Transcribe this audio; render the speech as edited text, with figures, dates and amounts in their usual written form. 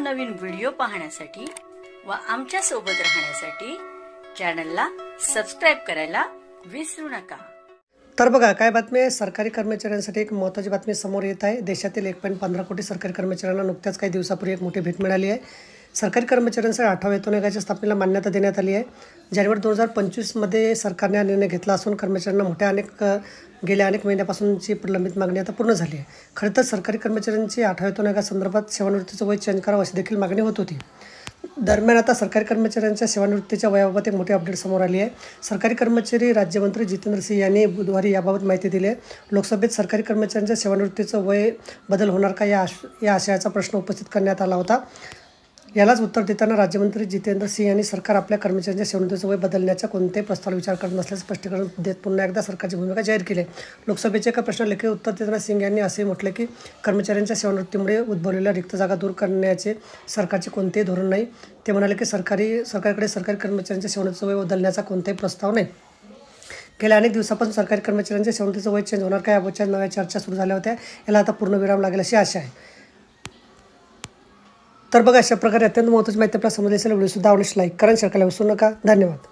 नवनवीन व्हिडिओ पाहण्यासाठी व आमच्या सोबत राहण्यासाठी चॅनलला सबस्क्राइब करायला विसरू नका। तर बघा काय बातमी आहे, सरकारी कर्मचाऱ्यांसाठी एक महत्त्वाची बातमी समोर येत आहे। देशातील 1.15 कोटी सरकारी कर्मचाऱ्यांना नुकत्याच काही दिवसापूर्वी एक मोठी भेट मिळाली आहे। सरकारी कर्मचाऱ्यांसाठी 8व्या वेतन आयोगाच्या स्थापनेला मान्यता देण्यात आली आहे। जानेवारी 2025 मध्ये सरकारने हा निर्णय घेतला असून कर्मचाऱ्यांना गेल्या अनेक महिन्यापासूनची प्रलंबित मागणी आता पूर्ण झाली आहे। खरं तर सरकारी कर्मचाऱ्यांची 8व्या वेतन आयोगासंदर्भात सेवानिवृत्तीचं वय चेंज करावं अशी देखील मागणी होत होती। दरम्यान आता सरकारी कर्मचाऱ्यांच्या सेवानिवृत्तीच्या वयाबाबत एक मोठी अपडेट समोर आली आहे। सरकारी कर्मचारी राज्यमंत्री जितेंद्र सिंह यांनी बुधवारी याबाबत माहिती दिली आहे। लोकसभेत सरकारी कर्मचाऱ्यांच्या सेवानिवृत्तीचं वय बदल होणार का या आशयाचा प्रश्न उपस्थित करण्यात आला होता। यालाच उत्तर देताना राज्यमंत्री जितेंद्र सिंह यांनी सरकार आपल्या कर्मचाऱ्यांच्या सेवानिवृत्तीचं वय बदलण्याचा कोणत्याही प्रस्तावावर विचार करत नसल्याचे स्पष्टीकरण देत पुन्हा एकदा सरकारची भूमिका जाहीर केली। लोकसभेच्या एका प्रश्नाला लेखी उत्तर देताना सिंह यांनी असे म्हटले की कर्मचाऱ्यांच्या सेवानिवृत्तीमुळे उद्भवलेल्या रिक्त जागा दूर करण्याचे सरकारचे कोणतेही धोरण नाही। ते म्हणाले की सरकारकडे सरकारी कर्मचाऱ्यांच्या सेवानिवृत्तीचं वय बदलण्याचा कोणताही प्रस्ताव नाही। गेल्या अनेक दिवसापासून सरकारी कर्मचाऱ्यांच्या सेवानिवृत्तीचं वय चेंज होणार का याबाबतच्या नव्या चर्चा सुरू झाल्या होत्या। याला आता पूर्णविराम लागेल अशी आशा आहे। तर बघा अशा प्रकारे अत्यंत महत्त्वाची माहिती आपल्याला समजली असेल। व्हिडिओ सुद्धा आवडल्यास लाईक करा, शेअर करायला विसरू नका। धन्यवाद।